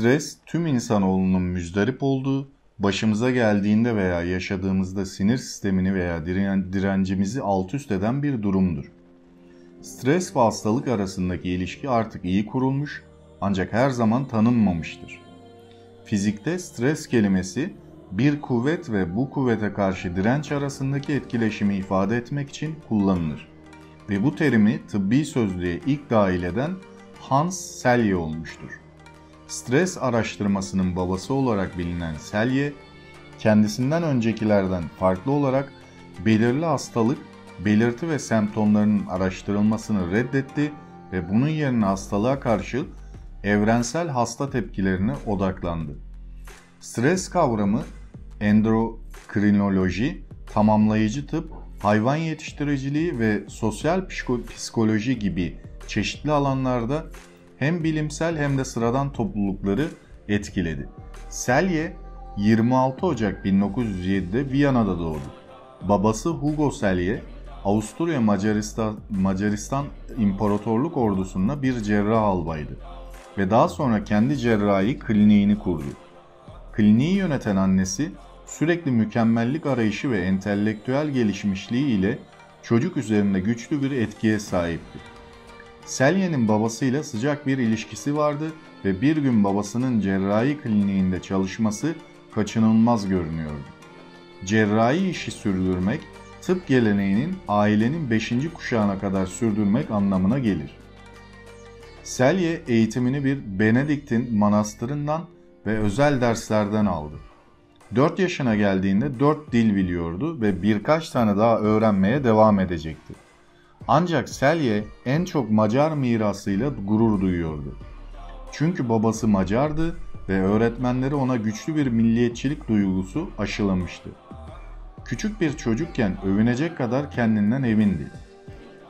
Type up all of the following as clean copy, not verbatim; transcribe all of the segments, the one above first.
Stres, tüm insanoğlunun müzdarip olduğu, başımıza geldiğinde veya yaşadığımızda sinir sistemini veya direncimizi alt üst eden bir durumdur. Stres ve hastalık arasındaki ilişki artık iyi kurulmuş ancak her zaman tanınmamıştır. Fizikte stres kelimesi bir kuvvet ve bu kuvvete karşı direnç arasındaki etkileşimi ifade etmek için kullanılır. Ve bu terimi tıbbi sözlüğe ilk dahil eden Hans Selye olmuştur. Stres araştırmasının babası olarak bilinen Selye, kendisinden öncekilerden farklı olarak belirli hastalık, belirti ve semptomlarının araştırılmasını reddetti ve bunun yerine hastalığa karşı evrensel hasta tepkilerine odaklandı. Stres kavramı endokrinoloji, tamamlayıcı tıp, hayvan yetiştiriciliği ve sosyal psikoloji gibi çeşitli alanlarda hem bilimsel hem de sıradan toplulukları etkiledi. Selye 26 Ocak 1907'de Viyana'da doğdu. Babası Hugo Selye, Avusturya Macaristan İmparatorluk Ordusu'nda bir cerrah albaydı ve daha sonra kendi cerrahi kliniğini kurdu. Kliniği yöneten annesi sürekli mükemmellik arayışı ve entelektüel gelişmişliği ile çocuk üzerinde güçlü bir etkiye sahipti. Selye'nin babasıyla sıcak bir ilişkisi vardı ve bir gün babasının cerrahi kliniğinde çalışması kaçınılmaz görünüyordu. Cerrahi işi sürdürmek, tıp geleneğinin ailenin 5. kuşağına kadar sürdürmek anlamına gelir. Selye eğitimini bir Benediktin manastırından ve özel derslerden aldı. 4 yaşına geldiğinde 4 dil biliyordu ve birkaç tane daha öğrenmeye devam edecekti. Ancak Selye en çok Macar mirasıyla gurur duyuyordu. Çünkü babası Macardı ve öğretmenleri ona güçlü bir milliyetçilik duygusu aşılamıştı. Küçük bir çocukken övünecek kadar kendinden emindi.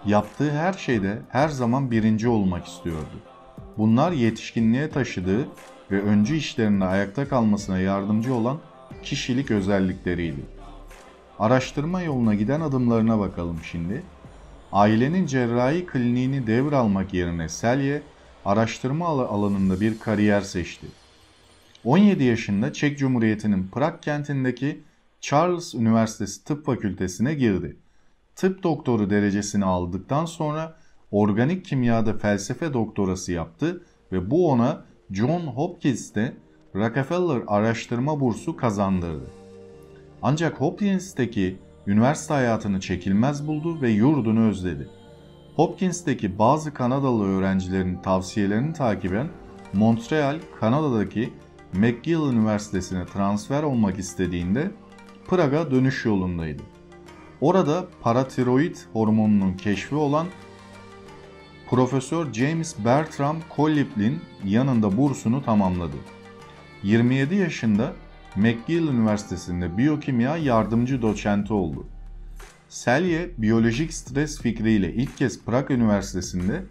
Yaptığı her şeyde her zaman birinci olmak istiyordu. Bunlar yetişkinliğe taşıdığı ve öncü işlerinde ayakta kalmasına yardımcı olan kişilik özellikleriydi. Araştırma yoluna giden adımlarına bakalım şimdi. Ailenin cerrahi kliniğini devralmak yerine Selye, araştırma alanında bir kariyer seçti. 17 yaşında Çek Cumhuriyeti'nin Prag kentindeki Charles Üniversitesi Tıp Fakültesine girdi. Tıp doktoru derecesini aldıktan sonra organik kimyada felsefe doktorası yaptı ve bu ona John Hopkins'te Rockefeller araştırma bursu kazandırdı. Ancak Hopkins'teki üniversite hayatını çekilmez buldu ve yurdunu özledi. Hopkins'teki bazı Kanadalı öğrencilerin tavsiyelerini takiben Montreal, Kanada'daki McGill Üniversitesi'ne transfer olmak istediğinde Prag'a dönüş yolundaydı. Orada paratiroid hormonunun keşfi olan Profesör James Bertram Kollip'in yanında bursunu tamamladı. 27 yaşında McGill Üniversitesi'nde biyokimya yardımcı doçenti oldu. Selye, biyolojik stres fikriyle ilk kez Prag Üniversitesi'nde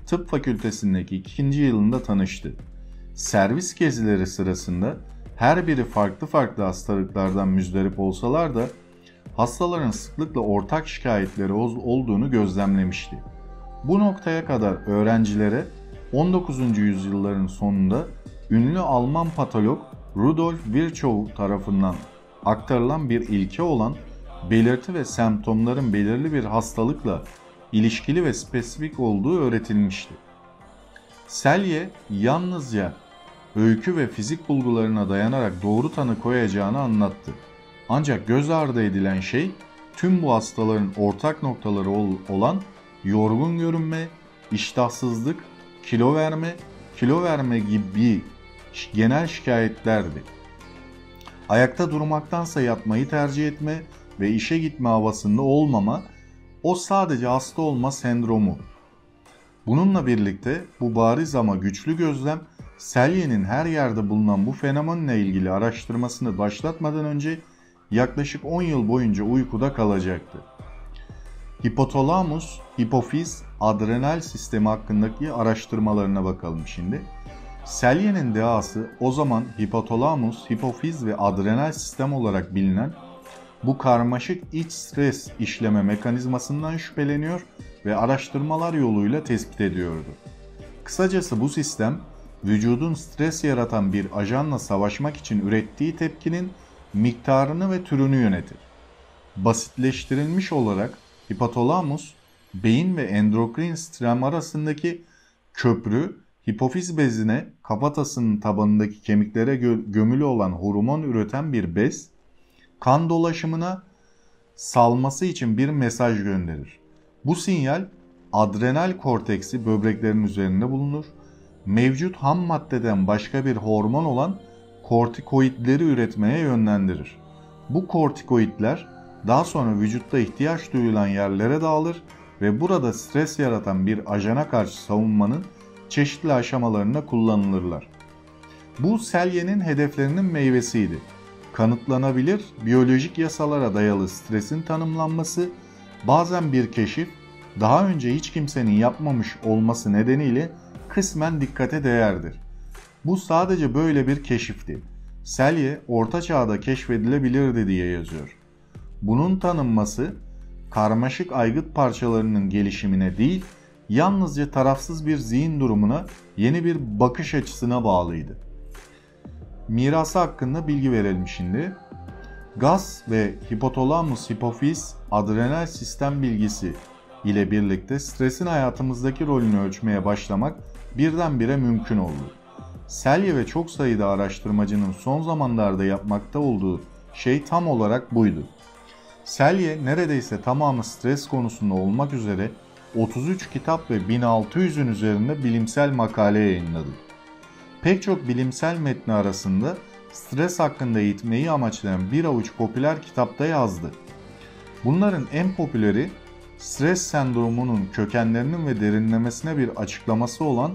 tıp fakültesindeki 2. yılında tanıştı. Servis gezileri sırasında her biri farklı hastalıklardan müzdarip olsalar da hastaların sıklıkla ortak şikayetleri olduğunu gözlemlemişti. Bu noktaya kadar öğrencilere 19. yüzyılların sonunda ünlü Alman patolog Rudolf Virchow tarafından aktarılan bir ilke olan belirti ve semptomların belirli bir hastalıkla ilişkili ve spesifik olduğu öğretilmişti. Selye yalnızca öykü ve fizik bulgularına dayanarak doğru tanı koyacağını anlattı. Ancak göz ardı edilen şey tüm bu hastaların ortak noktaları olan yorgun görünme, iştahsızlık, kilo verme gibi genel şikayetlerdi. Ayakta durmaktansa yatmayı tercih etme ve işe gitme havasında olmama, o sadece hasta olma sendromu. Bununla birlikte bu bariz ama güçlü gözlem, Selye'nin her yerde bulunan bu fenomenle ilgili araştırmasını başlatmadan önce yaklaşık 10 yıl boyunca uykuda kalacaktı. Hipotalamus, hipofiz, adrenal sistemi hakkındaki araştırmalarına bakalım şimdi. Selye'nin dehası o zaman hipotalamus, hipofiz ve adrenal sistem olarak bilinen bu karmaşık iç stres işleme mekanizmasından şüpheleniyor ve araştırmalar yoluyla tespit ediyordu. Kısacası bu sistem vücudun stres yaratan bir ajanla savaşmak için ürettiği tepkinin miktarını ve türünü yönetir. Basitleştirilmiş olarak hipotalamus, beyin ve endokrin sistem arasındaki köprü, hipofiz bezine, kafatasının tabanındaki kemiklere gömülü olan hormon üreten bir bez, kan dolaşımına salması için bir mesaj gönderir. Bu sinyal adrenal korteksi böbreklerin üzerinde bulunur. Mevcut ham maddeden başka bir hormon olan kortikoidleri üretmeye yönlendirir. Bu kortikoidler daha sonra vücutta ihtiyaç duyulan yerlere dağılır ve burada stres yaratan bir ajana karşı savunmanın çeşitli aşamalarında kullanılırlar. Bu Selye'nin hedeflerinin meyvesiydi. Kanıtlanabilir biyolojik yasalara dayalı stresin tanımlanması, bazen bir keşif, daha önce hiç kimsenin yapmamış olması nedeniyle kısmen dikkate değerdir. Bu sadece böyle bir keşifti. Selye, Orta Çağ'da keşfedilebilirdi diye yazıyor. Bunun tanınması, karmaşık aygıt parçalarının gelişimine değil, yalnızca tarafsız bir zihin durumuna, yeni bir bakış açısına bağlıydı. Mirası hakkında bilgi verelim şimdi. Gaz ve hipotalamus hipofiz adrenal sistem bilgisi ile birlikte stresin hayatımızdaki rolünü ölçmeye başlamak birdenbire mümkün oldu. Selye ve çok sayıda araştırmacının son zamanlarda yapmakta olduğu şey tam olarak buydu. Selye neredeyse tamamı stres konusunda olmak üzere 33 kitap ve 1600'ün üzerinde bilimsel makale yayınladı. Pek çok bilimsel metni arasında stres hakkında eğitmeyi amaçlayan bir avuç popüler kitapta yazdı. Bunların en popüleri stres sendromunun kökenlerinin ve derinlemesine bir açıklaması olan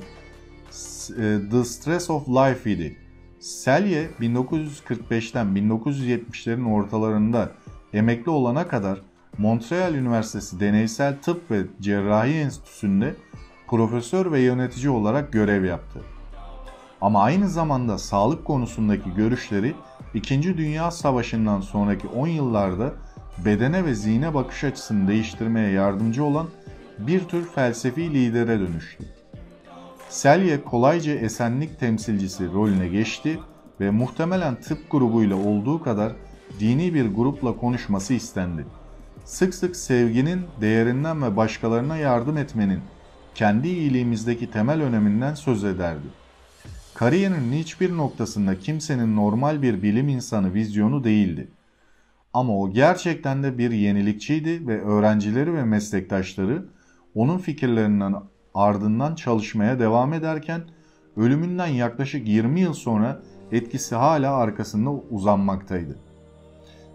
The Stress of Life idi. Selye 1945'ten 1970'lerin ortalarında emekli olana kadar Montreal Üniversitesi Deneysel Tıp ve Cerrahi Enstitüsü'nde profesör ve yönetici olarak görev yaptı. Ama aynı zamanda sağlık konusundaki görüşleri 2. Dünya Savaşı'ndan sonraki 10 yıllarda bedene ve zihne bakış açısını değiştirmeye yardımcı olan bir tür felsefi lidere dönüştü. Selye kolayca esenlik temsilcisi rolüne geçti ve muhtemelen tıp grubuyla olduğu kadar dini bir grupla konuşması istendi. Sık sık sevginin değerinden ve başkalarına yardım etmenin kendi iyiliğimizdeki temel öneminden söz ederdi. Kariyerinin hiçbir noktasında kimsenin normal bir bilim insanı vizyonu değildi. Ama o gerçekten de bir yenilikçiydi ve öğrencileri ve meslektaşları onun fikirlerinden ardından çalışmaya devam ederken ölümünden yaklaşık 20 yıl sonra etkisi hala arkasında uzanmaktaydı.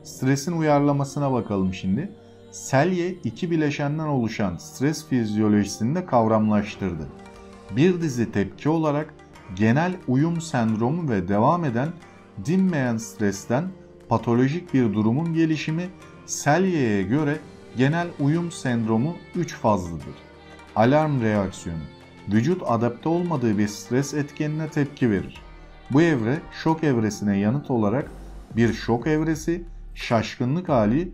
Stresin uyarlamasına bakalım şimdi. Selye iki bileşenden oluşan stres fizyolojisini de kavramlaştırdı. Bir dizi tepki olarak genel uyum sendromu ve devam eden dinmeyen stresten patolojik bir durumun gelişimi, Selye'ye göre genel uyum sendromu 3 fazlıdır. Alarm reaksiyonu. Vücut adapte olmadığı bir stres etkenine tepki verir. Bu evre şok evresine yanıt olarak bir şok evresi, şaşkınlık hali,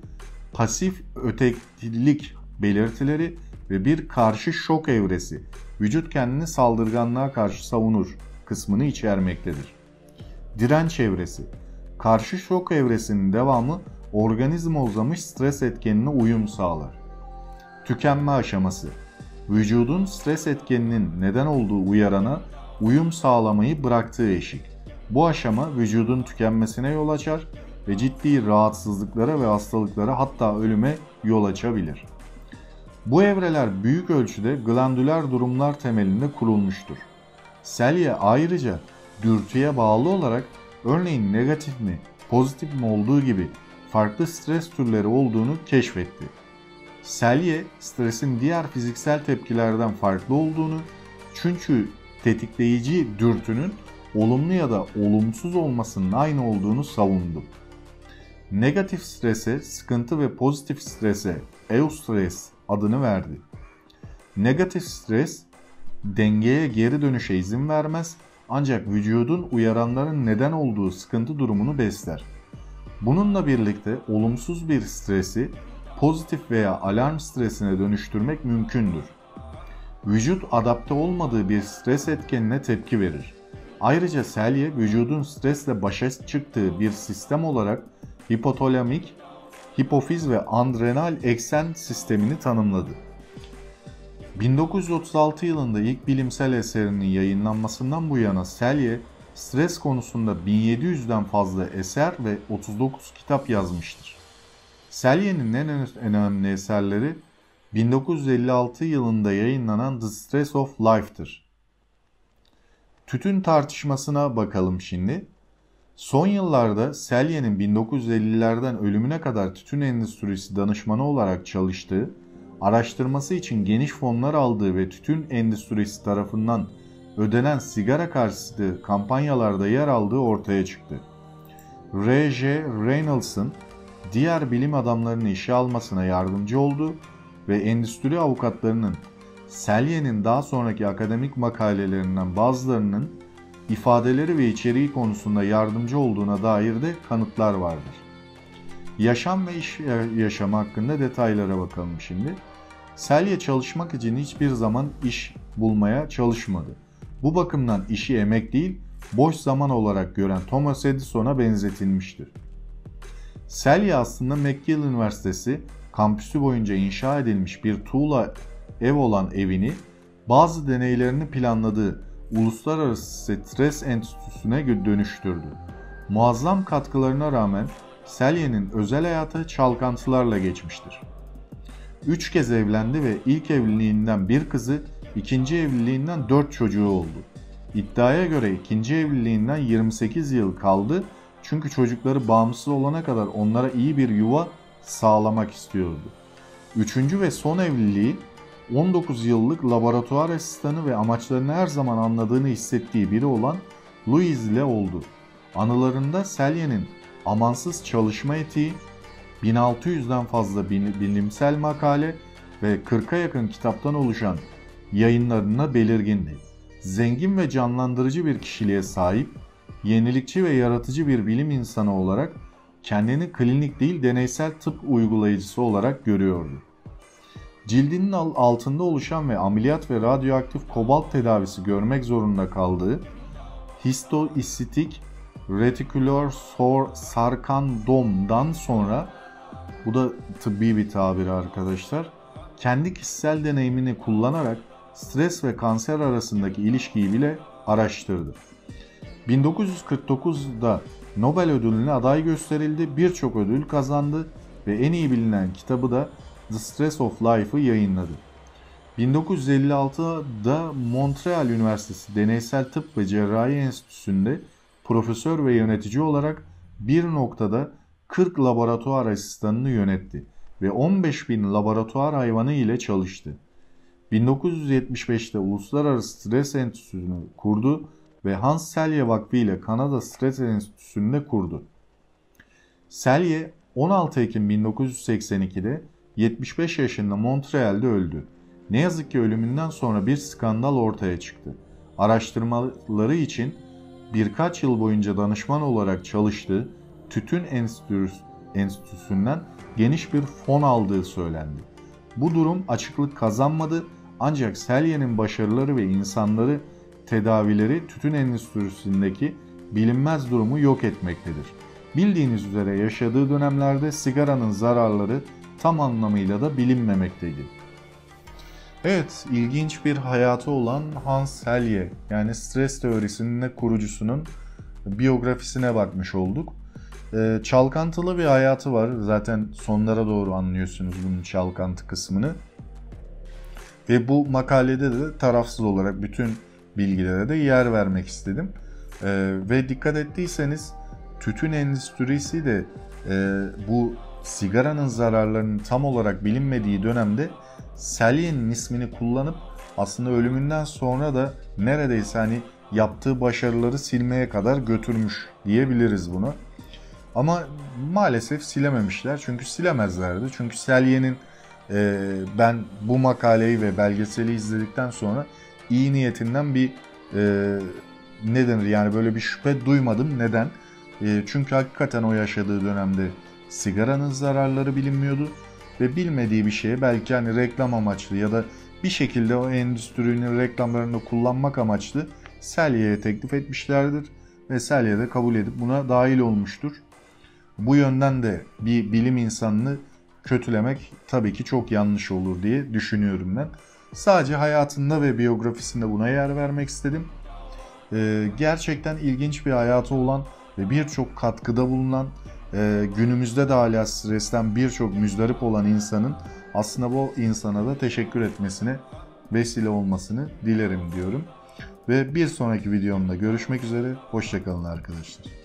pasif ötekilik belirtileri ve bir karşı şok evresi, vücut kendini saldırganlığa karşı savunur kısmını içermektedir. Direnç evresi. Karşı şok evresinin devamı organizma uzamış stres etkenine uyum sağlar. Tükenme aşaması. Vücudun stres etkeninin neden olduğu uyarana uyum sağlamayı bıraktığı eşik. Bu aşama vücudun tükenmesine yol açar ve ciddi rahatsızlıklara ve hastalıklara, hatta ölüme yol açabilir. Bu evreler büyük ölçüde glandüler durumlar temelinde kurulmuştur. Selye ayrıca dürtüye bağlı olarak örneğin negatif mi, pozitif mi olduğu gibi farklı stres türleri olduğunu keşfetti. Selye, stresin diğer fiziksel tepkilerden farklı olduğunu, çünkü tetikleyici dürtünün olumlu ya da olumsuz olmasının aynı olduğunu savundu. Negatif strese sıkıntı ve pozitif strese eustres adını verdi. Negatif stres dengeye geri dönüşe izin vermez, ancak vücudun uyaranların neden olduğu sıkıntı durumunu besler. Bununla birlikte olumsuz bir stresi pozitif veya alarm stresine dönüştürmek mümkündür. Vücut adapte olmadığı bir stres etkenine tepki verir. Ayrıca Selye, vücudun stresle başa çıktığı bir sistem olarak hipotalamik, hipofiz ve adrenal eksen sistemini tanımladı. 1936 yılında ilk bilimsel eserinin yayınlanmasından bu yana Selye, stres konusunda 1700'den fazla eser ve 39 kitap yazmıştır. Selye'nin en önemli eserleri 1956 yılında yayınlanan The Stress of Life'tır. Tütün tartışmasına bakalım şimdi. Son yıllarda Selye'nin 1950'lerden ölümüne kadar tütün endüstrisi danışmanı olarak çalıştığı, araştırması için geniş fonlar aldığı ve tütün endüstrisi tarafından ödenen sigara karşıtı kampanyalarda yer aldığı ortaya çıktı. R.J. Reynolds'ın diğer bilim adamlarını işe almasına yardımcı oldu ve endüstri avukatlarının Selye'nin daha sonraki akademik makalelerinden bazılarının ifadeleri ve içeriği konusunda yardımcı olduğuna dair de kanıtlar vardır. Yaşam ve iş yaşamı hakkında detaylara bakalım şimdi. Selye çalışmak için hiçbir zaman iş bulmaya çalışmadı. Bu bakımdan işi emek değil, boş zaman olarak gören Thomas Edison'a benzetilmiştir. Selye aslında McGill Üniversitesi kampüsü boyunca inşa edilmiş bir tuğla ev olan evini bazı deneylerini planladığı Uluslararası Stres Enstitüsü'ne dönüştürdü. Muazzam katkılarına rağmen Selye'nin özel hayatı çalkantılarla geçmiştir. 3 kez evlendi ve ilk evliliğinden bir kızı, ikinci evliliğinden 4 çocuğu oldu. İddiaya göre ikinci evliliğinden 28 yıl kaldı çünkü çocukları bağımsız olana kadar onlara iyi bir yuva sağlamak istiyordu. Üçüncü ve son evliliği 19 yıllık laboratuvar asistanı ve amaçlarını her zaman anladığını hissettiği biri olan Louise ile oldu. Anılarında Selye'nin amansız çalışma etiği, 1600'den fazla bilimsel makale ve 40'a yakın kitaptan oluşan yayınlarına belirgindi. Zengin ve canlandırıcı bir kişiliğe sahip, yenilikçi ve yaratıcı bir bilim insanı olarak kendini klinik değil deneysel tıp uygulayıcısı olarak görüyordu. Cildinin altında oluşan ve ameliyat ve radyoaktif kobalt tedavisi görmek zorunda kaldığı histoistik reticular sarkandomdan sonra, bu da tıbbi bir tabir arkadaşlar, kendi kişisel deneyimini kullanarak stres ve kanser arasındaki ilişkiyi bile araştırdı. 1949'da Nobel ödülüne aday gösterildi, birçok ödül kazandı ve en iyi bilinen kitabı da The Stress of Life'ı yayınladı. 1956'da Montreal Üniversitesi Deneysel Tıp ve Cerrahi Enstitüsü'nde profesör ve yönetici olarak bir noktada 40 laboratuvar asistanını yönetti ve 15.000 laboratuvar hayvanı ile çalıştı. 1975'te Uluslararası Stres Enstitüsü'nü kurdu ve Hans Selye Vakfı ile Kanada Stres Enstitüsü'nü de kurdu. Selye 16 Ekim 1982'de 75 yaşında Montreal'de öldü. Ne yazık ki ölümünden sonra bir skandal ortaya çıktı. Araştırmaları için birkaç yıl boyunca danışman olarak çalıştığı Tütün Enstitüsü'nden geniş bir fon aldığı söylendi. Bu durum açıklık kazanmadı, ancak Selye'nin başarıları ve insanları tedavileri tütün endüstrisindeki bilinmez durumu yok etmektedir. Bildiğiniz üzere yaşadığı dönemlerde sigaranın zararları tam anlamıyla da bilinmemekteydi. Evet, ilginç bir hayatı olan Hans Selye, yani stres teorisinin kurucusunun biyografisine bakmış olduk. Çalkantılı bir hayatı var. Zaten sonlara doğru anlıyorsunuz bunun çalkantı kısmını. Ve bu makalede de tarafsız olarak bütün bilgilere de yer vermek istedim. Ve dikkat ettiyseniz tütün endüstrisi de bu sigaranın zararlarının tam olarak bilinmediği dönemde Selye'nin ismini kullanıp aslında ölümünden sonra da neredeyse hani yaptığı başarıları silmeye kadar götürmüş diyebiliriz bunu. Ama maalesef silememişler, çünkü silemezlerdi. Çünkü Selye'nin ben bu makaleyi ve belgeseli izledikten sonra iyi niyetinden bir ne denir yani böyle bir şüphe duymadım. Neden? Çünkü hakikaten o yaşadığı dönemde sigaranın zararları bilinmiyordu ve bilmediği bir şeye belki hani reklam amaçlı ya da bir şekilde o endüstrinin reklamlarını kullanmak amaçlı Selye'ye teklif etmişlerdir ve Selye de kabul edip buna dahil olmuştur. Bu yönden de bir bilim insanını kötülemek tabii ki çok yanlış olur diye düşünüyorum ben. Sadece hayatında ve biyografisinde buna yer vermek istedim. Gerçekten ilginç bir hayatı olan ve birçok katkıda bulunan, günümüzde de hala stresten birçok müzdarip olan insanın aslında bu insana da teşekkür etmesine vesile olmasını dilerim diyorum. Ve bir sonraki videomda görüşmek üzere. Hoşça kalın arkadaşlar.